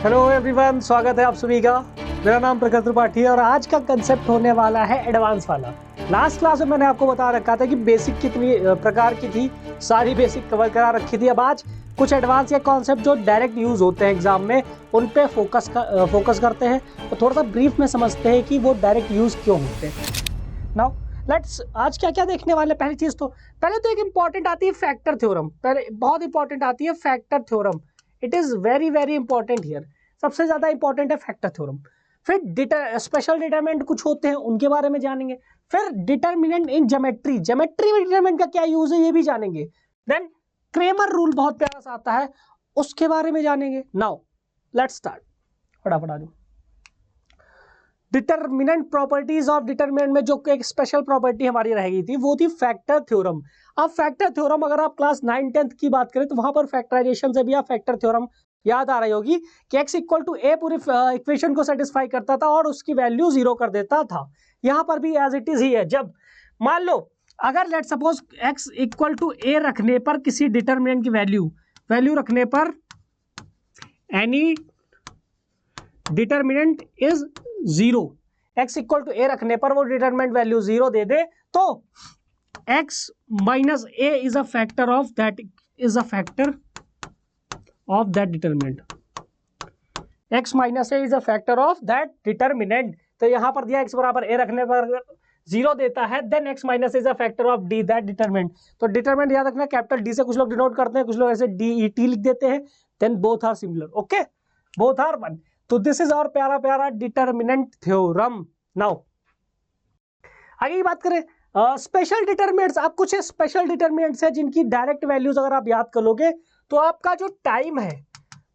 Hello everyone, स्वागत है आप सभी का। मेरा नाम प्रखर त्रिपाठी है और आज का कंसेप्ट होने वाला है एडवांस वाला। लास्ट क्लास में मैंने आपको बता रखा था कि बेसिक कितनी प्रकार की थी, सारी बेसिक कवर करा रखी थी। अब आज कुछ एडवांस के कॉन्सेप्ट जो डायरेक्ट यूज होते हैं एग्जाम में, उन पे फोकस करते हैं और थोड़ा सा ब्रीफ में समझते हैं कि वो डायरेक्ट यूज क्यों होते हैं। नाउ लेट्स आज क्या क्या देखने वाले। पहली चीज तो पहले तो एक इंपॉर्टेंट आती है फैक्टर थ्योरम। पहले बहुत इंपॉर्टेंट आती है factor theorem. It is very very important here. सबसे ज्यादा इंपॉर्टेंट है फैक्टर थ्योरम। फिर स्पेशल डिटरमिनेंट कुछ होते हैं, उनके बारे में जानेंगे। फिर डिटरमिनेंट इन ज्योमेट्री, ज्योमेट्री में डिटरमिनेंट का क्या यूज है ये भी जानेंगे। देन क्रेमर रूल बहुत प्यारा सा आता है, उसके बारे में जानेंगे। नाउ लेट्स स्टार्ट, फटाफट आ जाओ। डिटरमिनेंट प्रॉपर्टीज ऑफ डिटरमिनेंट में जो एक स्पेशल प्रॉपर्टी हमारी रहेगी थी वो थी फैक्टर थ्योरम। अब फैक्टर थ्योरम अगर आप क्लास 9-10 की बात करें तो वहां पर फैक्टराइजेशन से भी आप फैक्टर थ्योरम याद आ रही होगी कि x इक्वल टू ए पूरी इक्वेशन को सेटिस्फाई करता था और उसकी वैल्यू 0 कर देता था। यहां पर भी एज इट इज ही है। जब मान लो अगर let suppose x equal to A रखने पर किसी डिटरमिनेंट की वैल्यू रखने पर any determinant is 0, x equal to A रखने पर वो डिटरमिनेंट वैल्यू 0 दे दे तो x minus A is a factor of that determinant. x minus A is a factor of that determinant. तो यहां पर दिया x बराबर a रखने पर 0 देता है, then x minus is a factor of d that determinant. तो डिटरमिनेंट याद रखना कैपिटल D से कुछ लोग डिनोट करते हैं, कुछ लोग ऐसे DET लिख देते हैं। Then both are similar, okay, both are one. तो दिस इज और प्यारा प्यारा डिटरमिनेंट थ्योरम। नाउ आगे की बात करें स्पेशल डिटरमिनेंट्स। आप कुछ स्पेशल डिटरमिनेंट्स है जिनकी डायरेक्ट वैल्यूज अगर आप याद कर लोगे तो आपका जो टाइम है,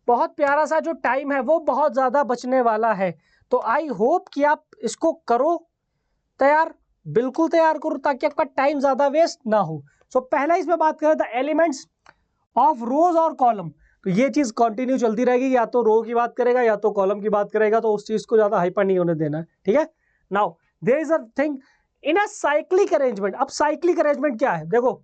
बहुत प्यारा सा जो टाइम है वो बहुत ज्यादा बचने वाला है। तो आई होप कि आप इसको करो तैयार, बिल्कुल तैयार करो ताकि आपका टाइम ज्यादा वेस्ट ना हो। सो पहला इसमें बात करें द एलिमेंट्स ऑफ रोज और कॉलम। तो ये चीज कंटिन्यू चलती रहेगी, या तो रो की बात करेगा या तो कॉलम की बात करेगा, तो उस चीज को ज्यादा हाइपर नहीं होने देना है, ठीक है। Now there is a thing in a cyclic arrangement. अब साइक्लिक अरेंजमेंट क्या है, देखो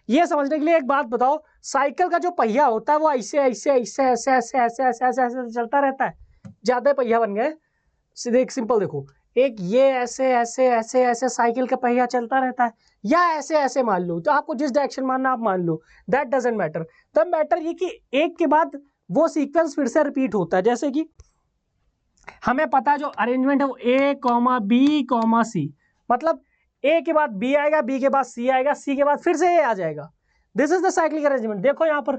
ये समझने के लिए एक बात बताओ। साइकिल का जो पहिया होता है वो ऐसे ऐसे ऐसे ऐसे ऐसे ऐसे ऐसे ऐसे ऐसे चलता रहता है। ज्यादा पहिया बन गए, सीधे एक सिंपल देखो, एक ये ऐसे ऐसे ऐसे ऐसे साइकिल का पहिया चलता रहता है, या ऐसे ऐसे मान लो, तो आपको जिस डायरेक्शन मानना आप मान लो, that doesn't matter. The matter ये कि एक के बाद वो सीक्वेंस फिर से रिपीट होता है। जैसे कि हमें पता है जो अरेंजमेंट है वो A, B, C, मतलब A के बाद B आएगा, B के बाद C आएगा, C के बाद फिर से A आ जाएगा। This is the cyclic arrangement. देखो यहाँ पर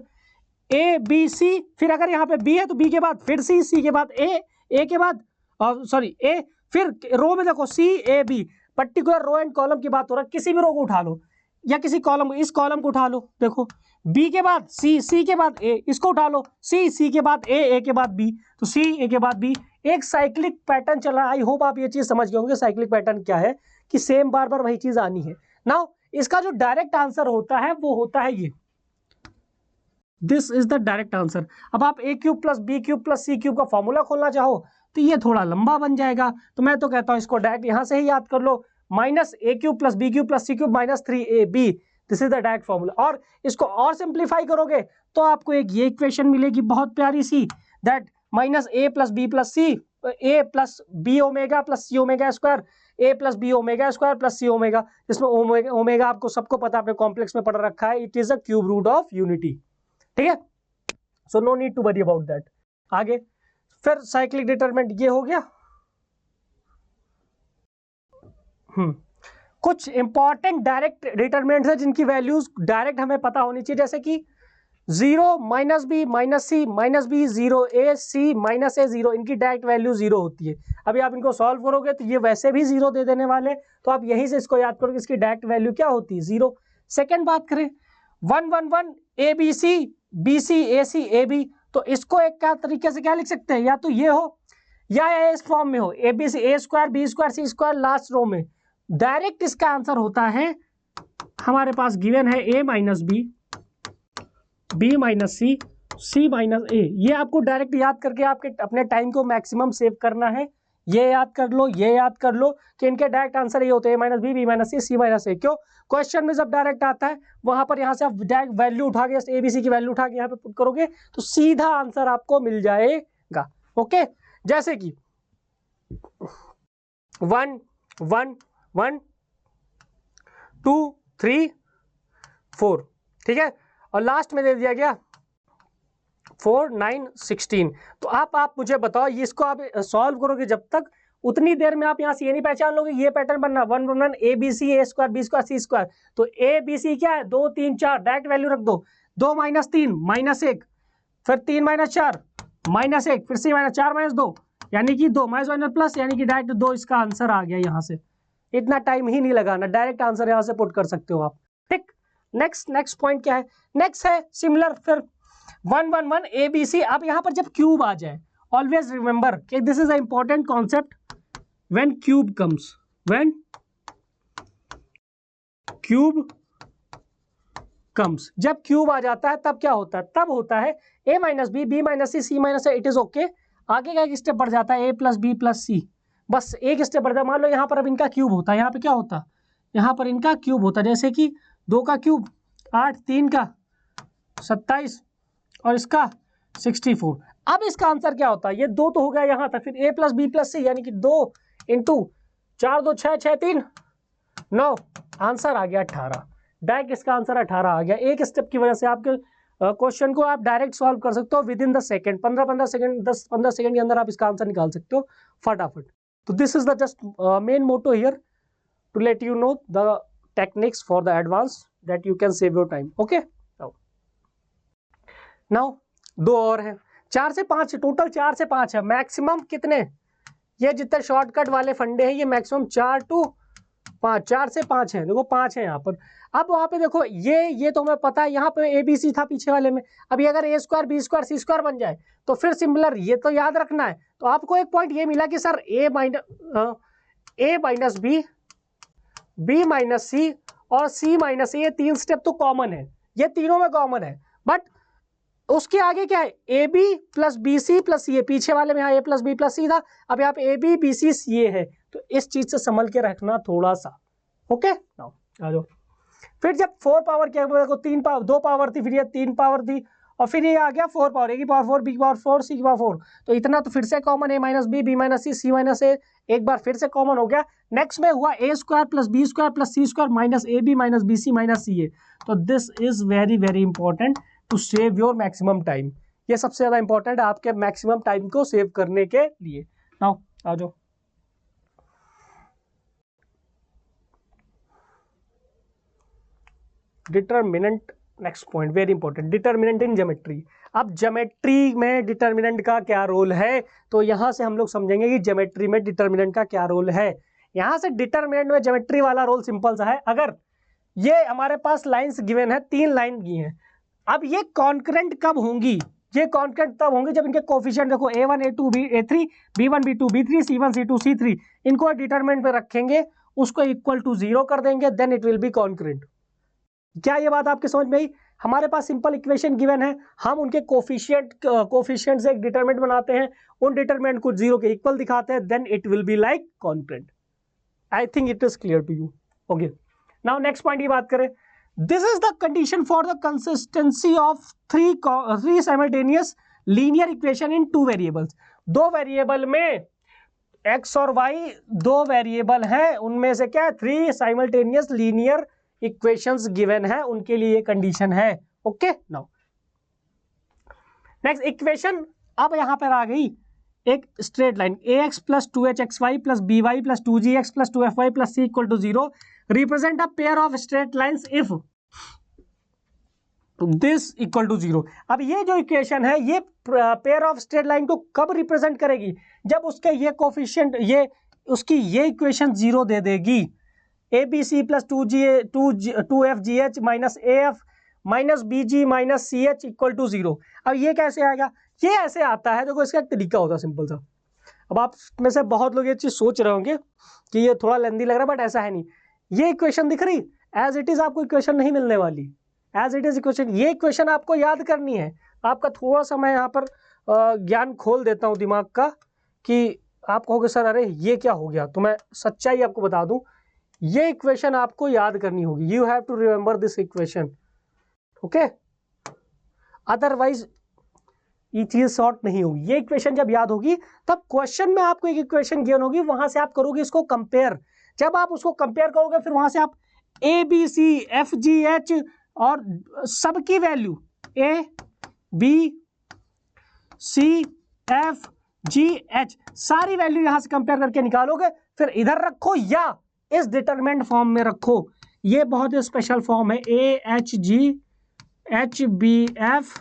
A B C, फिर अगर यहाँ पे B है तो B के बाद फिर C, C के बाद A के बाद A, फिर रो में देखो C A B, particular row and column की बात हो रहा है। किसी भी रो को उठा लो या किसी कॉलम, इस कॉलम को उठा लो, देखो B के बाद C, C के बाद A, इसको उठा लो C के बाद A के बाद B, तो C A के बाद B, एक साइक्लिक पैटर्न चल रहा है। आई होप आप ये चीज समझ गए होंगे साइक्लिक पैटर्न क्या है, कि सेम बार बार वही चीज आनी है। नाउ इसका जो डायरेक्ट आंसर होता है वो होता है ये, this is the direct answer. अब आप A cube plus B cube plus C cube का फॉर्मूला खोलना चाहो तो ये थोड़ा लंबा बन जाएगा, तो मैं तो कहता हूं इसको डायरेक्ट यहां से ही याद कर लो, minus A cube plus B cube plus C cube minus 3AB, this is the direct formula. और इसको और सिंप्लीफाई करोगे तो आपको एक ये इक्वेशन मिलेगी बहुत प्यारी सी, that minus A plus B plus C, A plus B omega plus C omega square, A plus B omega square plus C omega, जिसमें ओमेगा आपको सबको पता, आपने कॉम्प्लेक्स में पढ़ रखा है, it is a cube root of unity, ठीक है। So no need to worry about that. आगे फिर साइक्लिक डिटरमिनेंट ये हो गया। कुछ इंपॉर्टेंट डायरेक्ट डिटरमिनेंट्स है जिनकी वैल्यूज डायरेक्ट हमें पता होनी चाहिए, जैसे कि 0 minus B minus C minus B 0 A C minus A 0, इनकी डायरेक्ट वैल्यू 0 होती है। अभी आप इनको सॉल्व करोगे तो ये वैसे भी 0 दे देने वाले, तो आप यहीं से इसको याद करोगे इसकी डायरेक्ट वैल्यू क्या होती है, 0। सेकेंड बात करें 1 1 1 ABC BC AC AB, तो इसको एक क्या तरीके से क्या लिख सकते हैं, या तो ये हो या इस फॉर्म में हो, ABC A square B square C square last row में। डायरेक्ट इसका आंसर होता है, हमारे पास गिवन है A minus B, B minus C, C minus A। ये आपको डायरेक्ट याद करके आपके अपने टाइम को मैक्सिमम सेव करना है। ये याद कर लो, ये याद कर लो कि इनके डायरेक्ट आंसर ये होते हैं A minus B, B minus C, C minus A। क्यों, क्वेश्चन में जब डायरेक्ट आता है वहां पर यहाँ से आप डायरेक्ट वैल्यू उठा के ABC की वैल्यू उठा के यहाँ पे पुट करोगे तो सीधा आंसर आपको मिल जाएगा। ओके, जैसे कि 1 1 1 2 3 4, ठीक है, और लास्ट में दे दिया गया 4 9 16। तो आप मुझे बताओ, ये इसको आप सॉल्व करोगे जब तक, उतनी देर में आप यहाँ से ये नहीं पहचान लोगे ये पैटर्न बनना 1 1 1 A B C A square B square C square. तो ए बी सी क्या है, 2 3 4, डायरेक्ट वैल्यू रख दो, 2 माइनस 3 माइनस 1, फिर 3 माइनस 4 माइनस 1, फिर सी माइनस 4 माइनस 2 यानी कि 2 माइनस 1 प्लस, यानी कि डायरेक्ट 2 इसका आंसर आ गया यहाँ से। इतना टाइम ही नहीं लगाना, डायरेक्ट आंसर यहाँ से पुट कर सकते हो आप, ठीक। नेक्स्ट पॉइंट क्या है, नेक्स्ट है सिमिलर, फिर 1 1 1 ए बी सी। अब यहाँ पर जब क्यूब आ जाए, ऑलवेज रिमेंबर कि this is a important concept, when cube comes, when cube comes, जब क्यूब आ जाता है तब क्या होता है, तब होता है a minus B, B minus C, C minus A, it is okay. आगे का एक स्टेप बढ़ जाता है a plus B plus C, बस एक स्टेप बढ़ जाता है। मान लो यहाँ पर अब इनका क्यूब होता है, यहाँ पे क्या होता, यहाँ पर इनका क्यूब होता है, जैसे कि 2 का क्यूब 8, 3 का 27 और इसका 64। अब इसका आंसर क्या होता है, ये 2 तो हो गया यहाँ तक, फिर a प्लस बी प्लस सी यानी कि 2 इंटू 4 2 6 6 3 9, आंसर आ गया 18। डायरेक्ट इसका आंसर 18 आ गया। एक स्टेप की वजह से आपके क्वेश्चन को आप डायरेक्ट सॉल्व कर सकते हो with in the second, 15 second 10-15 second के अंदर आप इसका आंसर निकाल सकते हो फटाफट। तो this is the just main motto here to let you know the techniques for the advance that you can save your time. Okay, now 2 और हैं, 4 से 5, टोटल 4 से 5 है, मैक्सिमम कितने, ये जितने शॉर्टकट वाले फंडे हैं ये मैक्सिमम 4 to 5, 4 से 5 है, देखो 5 है यहाँ पर। अब वहाँ पे देखो ये तो हमें पता है, यहाँ पे ए बी सी था पीछे वाले में, अभी अगर ए square B square C square बन जाए तो फिर सिमिलर, ये तो याद रखना है। तो आपको एक पॉइंट ये मिला कि सर ए माइनस बी, बी माइनस सी और सी माइनस ए, 3 स्टेप तो कॉमन है, ये तीनों में कॉमन है, बट उसके आगे क्या है, A B plus B C plus C A, पीछे वाले में यहाँ A plus B plus C था, अब यहाँ पे ए बी बी सी सी ए है। तो इस चीज से संभल के रखना थोड़ा सा, ओके। नाउ आ जाओ, फिर जब 4 पावर क्या, देखो 3 पावर 2 पावर थी, फिर ये 3 पावर थी, और फिर ये आ गया 4 पावर, ए की पावर 4 बी की पावर 4 सी की पावर 4। तो इतना तो फिर से कॉमन, ए minus B B minus C C minus ए, एक बार फिर से कॉमन हो गया। नेक्स्ट में हुआ A square plus B square plus C square minus A B minus B C minus C A. तो this is very very important to save your maximum time, ये सबसे ज्यादा इंपॉर्टेंट है आपके मैक्सिमम टाइम को save करने के लिए। नाउ आ जाओ, determinant, next point very important, determinant in geometry. अब ज्योमेट्री में डिटर्मिनेंट का क्या रोल है, तो यहां से हम लोग समझेंगे कि ज्योमेट्री में डिटर्मिनेंट का क्या रोल है। यहां से डिटर्मिनेंट में ज्योमेट्री वाला रोल सिंपल सा है, अगर ये हमारे पास लाइंस गिवन है, 3 लाइन की हैं, अब ये कॉन्करेंट कब होंगी, ये कॉन्करेंट तब होंगे जब इनके कोफिशिएंट देखो a1 a2 a3 b1 b2 b3 c1 c2 c3, इनको डिटरमिनेंट पे रखेंगे, उसको इक्वल टू 0 कर देंगे, then it will be concurrent. क्या ये बात आपके समझ में आई? हमारे पास सिंपल इक्वेशन गिवन है, हम उनके कोफिशिएंट से एक डिटरमिनेंट बनाते हैं, उन डिटरमिनेंट को 0 के इक्वल दिखाते हैं, then it will be like concurrent. I think it is clear to you. Okay, now next point की बात करें, this is the condition for the consistency of three simultaneous linear equation in 2 variables. 2 variable में x और y 2 variable हैं, उनमें से क्या 3 simultaneous linear equations given है, उनके लिए कंडीशन है। ओके, नाउ नेक्स्ट इक्वेशन, अब यहां पर आ गई एक straight line, ax plus 2hxy plus by plus 2gx plus 2fy plus c equal to 0 represent a pair of straight lines if this equal to 0। अब ये जो इक्वेशन है, ये पेयर ऑफ स्ट्रेट लाइन को कब रिप्रेजेंट करेगी, जब उसके ये कोफिशिएंट, ये उसकी ये इक्वेशन 0 दे देगी, A B C plus 2f minus A F minus B G minus C H equal to 0। अब ये कैसे आएगा, ये ऐसे आता है, देखो इसका एक तरीका होता है सिंपल सा। अब आप में से बहुत लोग ये चीज सोच रहे होंगे कि ये थोड़ा लेंदी लग रहा है, बट ऐसा है नहीं। ये इक्वेशन दिख रही, एज इट इज आपको इक्वेशन नहीं मिलने वाली, एज इट इज इक्वेशन। ये इक्वेशन आपको याद करनी है। आपका थोड़ा सा मैं यहाँ पर ज्ञान खोल देता हूँ दिमाग का, कि आप कहोगे सर अरे ये क्या हो गया, तो मैं सच्चाई आपको बता दूं, ये इक्वेशन आपको याद करनी होगी। You have to remember this equation, okay, otherwise ये चीज सॉर्ट नहीं होगी। ये इक्वेशन जब याद होगी तब क्वेश्चन में आपको एक इक्वेशन गिवन होगी, वहां से आप करोगे इसको कंपेयर। जब आप उसको कंपेयर करोगे फिर वहां से आप A B C F G H और सबकी value A B C F G H सारी वैल्यू यहां से कंपेयर करके निकालोगे, फिर इधर रखो या इस डिटरमिनेंट फॉर्म में रखो। ये बहुत ही स्पेशल फॉर्म है, A H G H B F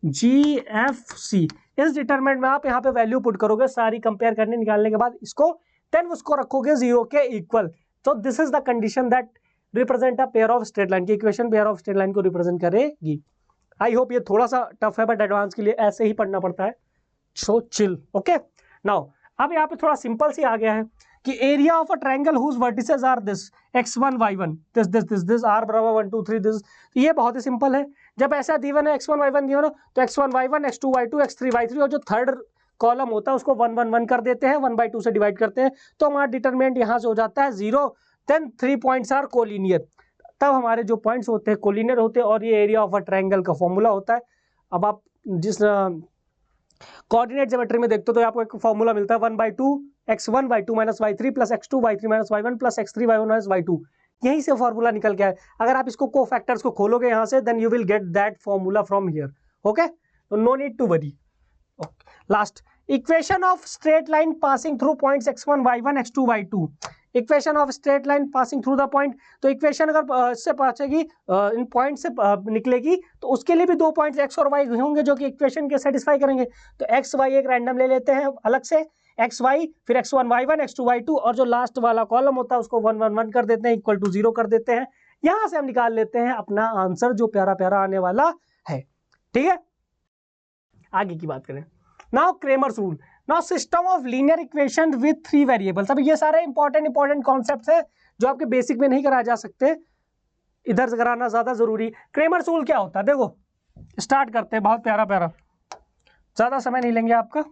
G F C. इस डिटरमिनेंट में आप यहाँ पे वैल्यू पुट करोगे सारी कंपेयर करने निकालने के बाद इसको, देन उसको रखोगे 0 के इक्वल। तो this is the condition that represent a pair of straight line की equation pair of straight line को रिप्रेजेंट करेगी। आई होप ये थोड़ा सा टफ है बट एडवांस के लिए ऐसे ही पढ़ना पड़ता है, सो चिल। ओके नाउ अब यहाँ पे थोड़ा सिंपल सी आ गया है कि area of a triangle whose vertices are this x1 y1 this r बराबर 1 2 3 दिस। ये बहुत ही सिंपल है। जब ऐसा गिवन है x1 y1 गिवन हो तो x1 y1 x2 y2 x3 y3 और जो थर्ड कॉलम होता है उसको 1 1 1 कर देते हैं, 1/2 से डिवाइड करते हैं, तो हमारा डिटरमिनेंट यहाँ से हो जाता है 0। देन 3 पॉइंट्स आर कोलिनियर, तब हमारे जो पॉइंट्स होते हैं कोलिनियर होते हैं और ये एरिया ऑफ अ ट्रायंगल का फॉर्मूला होता है। अब आप जिस कोऑर्डिनेट ज्योमेट्री में देखते हो तो आपको एक फॉर्मूला मिलता है 1/2 x1 y2 minus y3 plus x2 y3 minus y1 plus x3 y1 minus y2। यहीं से फॉर्मूला निकल के आए। अगर आप इसको कोफैक्टर्स को खोलोगे यहाँ से then you will get that formula from here. Okay, no need to worry. Last equation of straight line passing through points x1 y1 x2 y2। Equation of straight line passing through the point, तो equation अगर इससे पहुंचेगी इन point से निकलेगी तो उसके लिए भी दो पॉइंट्स x और y होंगे जो कि इक्वेशन के सेटिस्फाई करेंगे। तो x y एक रैंडम ले लेते हैं अलग से, एक्स वाई फिर x1 y1 x2 y2 और जो लास्ट वाला कॉलम होता है उसको 1 1 1 कर देते हैं, इक्वल टू 0 कर देते हैं। यहां से हम निकाल लेते हैं अपना आंसर जो प्यारा प्यारा आने वाला है। ठीक है, आगे की बात करें। Now Cramer's rule, now system of linear equation with 3 variables. अब ये सारे इंपॉर्टेंट कॉन्सेप्ट्स हैं जो आपके बेसिक में नहीं कराए जा सकते, इधर से कराना ज्यादा जरूरी। क्रेमर्स रूल क्या होता है, देखो स्टार्ट करते हैं, बहुत प्यारा प्यारा, ज्यादा समय नहीं लेंगे आपका,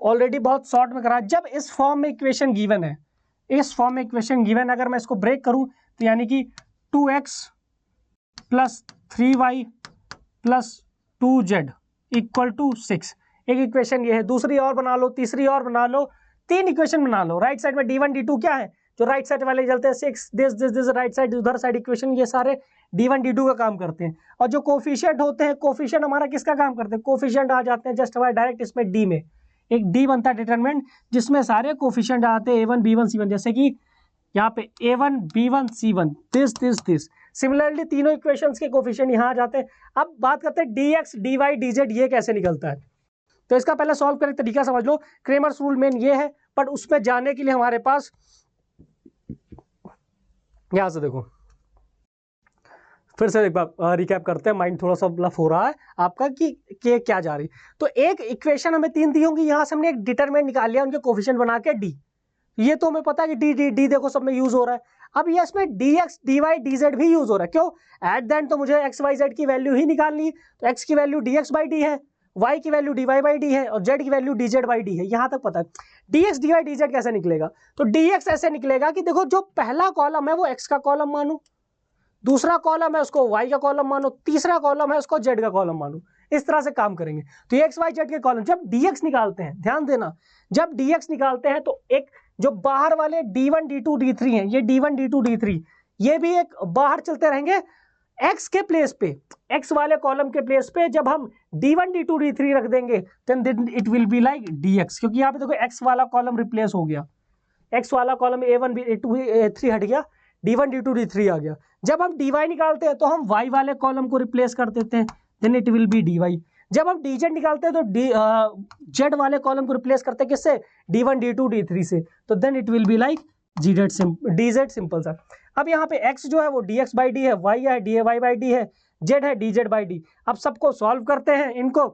ऑलरेडी बहुत शॉर्ट में करा। जब इस फॉर्म में इक्वेशन गिवन है, इस फॉर्म में इक्वेशन गिवन, अगर मैं इसको ब्रेक करूं तो यानी कि 2x plus 3y plus 2z equal to 6, एक इक्वेशन ये है। दूसरी और बना लो, तीसरी और बना लो, 3 इक्वेशन बना लो। राइट साइड में d1 d2 क्या है, जो राइट साइड वाले चलते हैं 6 दिस राइट साइड, उधर साइड इक्वेशन, ये सारे d1 d2 का काम करते हैं। और जो कोफिशिएंट होते हैं, कोफिशिएंट हमारा किसका काम करते हैं, कोफिशिएंट आ जाते हैं जस्ट हमारे डायरेक्ट इसमें d में, एक d बनता है डिटरमिनेंट जिसमें सारे कोफिशिएंट आते हैं a1 b1 c1, जैसे कि यहाँ पे a1 b1 c1 this. Similarly तीनों इक्वेशंस के कोफिशिएंट यहाँ आ जाते हैं। अब बात करते हैं dx dy dz ये कैसे निकलता है। तो इसका पहले सॉल्व करने का तरीका समझ लो। क्रेमर्स रूल मेन ये है, बट उसमें जाने के लिए हमारे पास यहां से देखो, फिर से एक बार रिकैप करते हैं, माइंड थोड़ा सा ब्लफ हो रहा है आपका कि क्या जा रही। तो एक इक्वेशन हमें 3 दी होंगी, यहां से हमने एक डिटरमिनेंट निकाल लिया उनके कोफिशिएंट बना के d, ये तो हमें पता है कि d देखो सब में यूज हो रहा है। अब ये इसमें dx dy dz भी यूज हो रहा है, क्यों, एट द एंड तो मुझे x y z की वैल्यू ही निकालनी है। तो x की वैल्यू dx by d है, y की वैल्यू dy by d है और z की वैल्यू dz by d है। यहां तक पता है। dx dy dz कैसे निकलेगा, तो dx ऐसे निकलेगा कि देखो जो पहला कॉलम है वो x का कॉलम मानो, दूसरा कॉलम है उसको y का कॉलम मानो, तीसरा कॉलम है उसको z का कॉलम मानो। इस तरह से काम करेंगे। तो ये x y z के कॉलम जब dx निकालते हैं, ध्यान देना, जब dx निकालते हैं तो एक जो बाहर वाले d1 d2 d3 हैं, ये d1 d2 d3 ये भी एक बाहर चलते रहेंगे x के प्लेस पे, x वाले कॉलम के प्लेस पे जब हम d1 d2 d3 रख देंगे then it will be like dx, क्योंकि यहाँ पे देखो x वाला कॉलम रिप्लेस हो गया, x वाला कॉलम a1 a2 a3 हट गया, d1 d2 d3 आ गया। जब हम dy निकालते हैं तो हम y वाले कॉलम को रिप्लेस कर देते हैं, then it will be dy। जब हम dz निकालते हैं तो z वाले कॉलम को रिप्लेस करते हैं किससे, d1 d2 d3 से, तो then it will be like dz simple सा। अब यहाँ पे x जो है वो dx by d है, y है dy by d है, z है dz by d। अब सबको सॉल्व करते हैं, इनको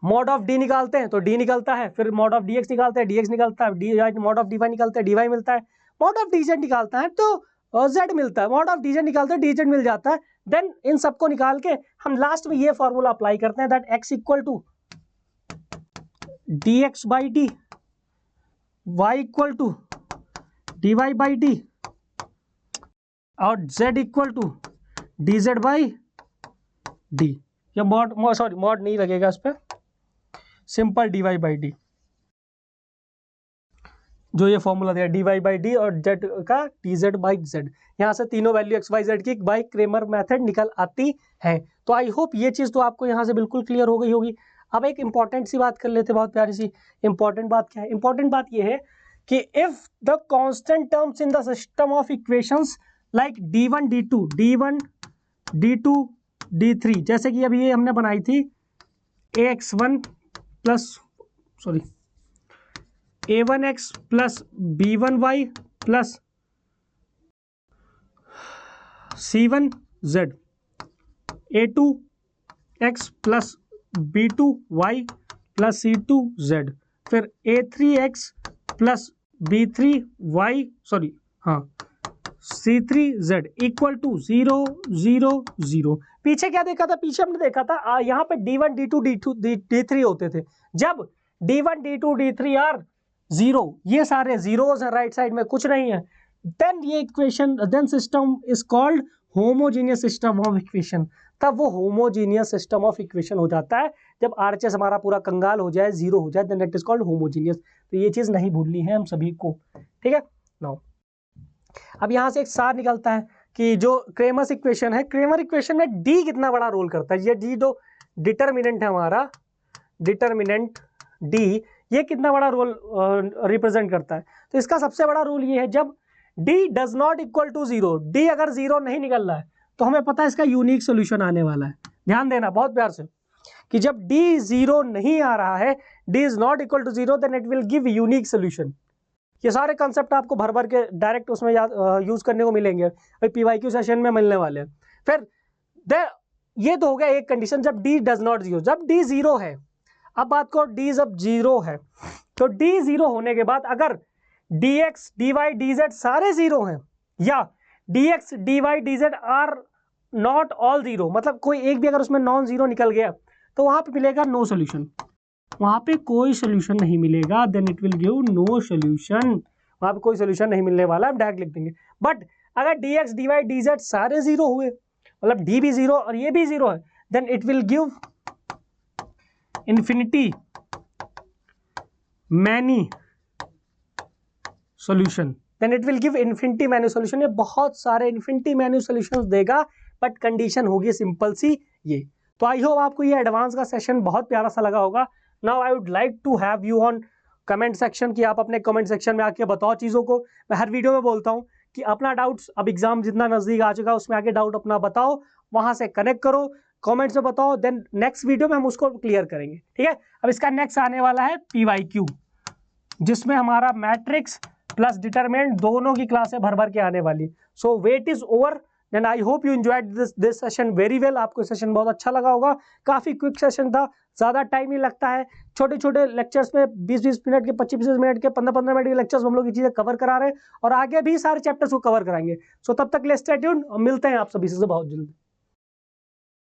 मॉड ऑफ d निकालते हैं तो d निकलता है, फिर मॉड ऑफ dx निकालते हैं dx निकलता है, मॉड ऑफ dy निकालते हैं dy मिलता है, मॉड ऑफ dz निकालता है तो z मिलता है, मॉड ऑफ dz निकालते हैं dz मिल जाता है। देन इन सबको निकाल के हम लास्ट में ये फॉर्मूला अप्लाई करते हैं that x equal to dx by d, y equal to dy by d और z equal to dz by d। या मॉड नहीं लगेगा इस पर, सिंपल dy बाई डी, जो ये फॉर्मूला दिया dy बाई डी और z का dz बाई z, यहाँ से तीनों वैल्यू x y z की बाई क्रेमर मेथड निकल आती है। तो आई होप ये चीज़ तो आपको यहाँ से बिल्कुल क्लियर हो गई होगी। अब एक इंपॉर्टेंट सी बात कर लेते हैं, बहुत प्यारी सी। इंपॉर्टेंट बात क्या है? इंपॉर्टेंट बात ये है कि if the constant terms in the system of equations like d1 d2 d1 d2 d3, जैसे कि अभी ये हमने बनाई थी a1x plus b1y plus c1z, a2x plus b2y plus c2z, फिर a3x plus b3y c3z equal to 0 0 0। पीछे क्या देखा था? पीछे हमने देखा था यहाँ पे d1 d2 d3 होते थे। जब d1 d2 d3 आर 0, ये सारे जीरोस हैं राइट साइड में, कुछ नहीं है, देन ये equation, then system is called homogeneous system of equation. तब वो होमोजीनियस सिस्टम ऑफ इक्वेशन हो जाता है जब आरएचएस हमारा पूरा कंगाल हो जाए, 0 हो जाए, then it is called homogeneous. तो ये चीज नहीं भूलनी है हम सभी को, ठीक है। नाउ अब यहाँ से एक सार निकलता है कि जो क्रेमर्स इक्वेशन है, क्रेमर इक्वेशन में डी कितना बड़ा रोल करता है। ये डी जो डिटर्मिनेंट है हमारा, डिटर्मिनेंट डी, ये कितना बड़ा रोल रिप्रेजेंट करता है? तो इसका सबसे बड़ा रोल ये है जब d does not equal to 0, D अगर 0 नहीं निकल रहा है तो हमें पता है इसका यूनिक सोल्यूशन आने वाला है। ध्यान देना बहुत प्यार से कि जब d 0 नहीं आ रहा है, d is not equal to 0, then it will give unique solution. ये सारे कंसेप्ट आपको भर भर के डायरेक्ट उसमें यूज करने को मिलेंगे, PYQ सेशन में मिलने वाले हैं। फिर ये तो हो गया एक कंडीशन जब d डज नॉट 0, जब d 0 है। अब बात करो d जब 0 है, तो d 0 होने के बाद अगर dx dy dz सारे 0 हैं, या dx dy dz are not all 0, मतलब कोई एक भी अगर उसमें नॉन 0 निकल गया तो वहां पे मिलेगा नो सोल्यूशन, वहां पे कोई सोल्यूशन नहीं मिलेगा, then it will give no solution. वहां पे कोई सोल्यूशन नहीं मिलने वाला, हम डायरेक्ट लिख देंगे। बट अगर dx dy dz सारे 0 हुए, मतलब d भी 0 और ये भी 0 है, then it will give infinity many solution, then it will give infinity many solution. ये बहुत सारे इन्फिनिटी मैनी सॉल्यूशंस देगा, बट कंडीशन होगी सिंपल सी ये। तो आई होप आपको ये एडवांस का सेशन बहुत प्यारा सा लगा होगा। Now I would like to have you on comment section, कि आप अपने कमेंट सेक्शन में आके बताओ चीज़ों को। मैं हर वीडियो में बोलता हूँ कि अपना डाउट्स, अब एग्जाम जितना नज़दीक आ चुका है उसमें आके डाउट अपना बताओ, वहाँ से कनेक्ट करो, कमेंट्स में बताओ, देन नेक्स्ट वीडियो में हम उसको क्लियर करेंगे, ठीक है। अब इसका नेक्स्ट आने वाला है PYQ, जिसमें हमारा मैट्रिक्स प्लस डिटरमिनेंट दोनों की क्लासें भर भर के आने वाली। So wait is over, then I hope you enjoyed this session very well. आपको सेशन बहुत अच्छा लगा होगा, काफ़ी क्विक सेशन था, ज़्यादा टाइम नहीं लगता है। छोटे छोटे लेक्चर्स में 20-20 मिनट के, 25-25 मिनट के, 15-15 मिनट के लेक्चर्स हम लोग ये चीज़ें कवर करा रहे हैं और आगे भी सारे चैप्टर्स को कवर कराएंगे। सो तब तक ले स्टे ट्यून्ड और मिलते हैं आप सभी से बहुत जल्द।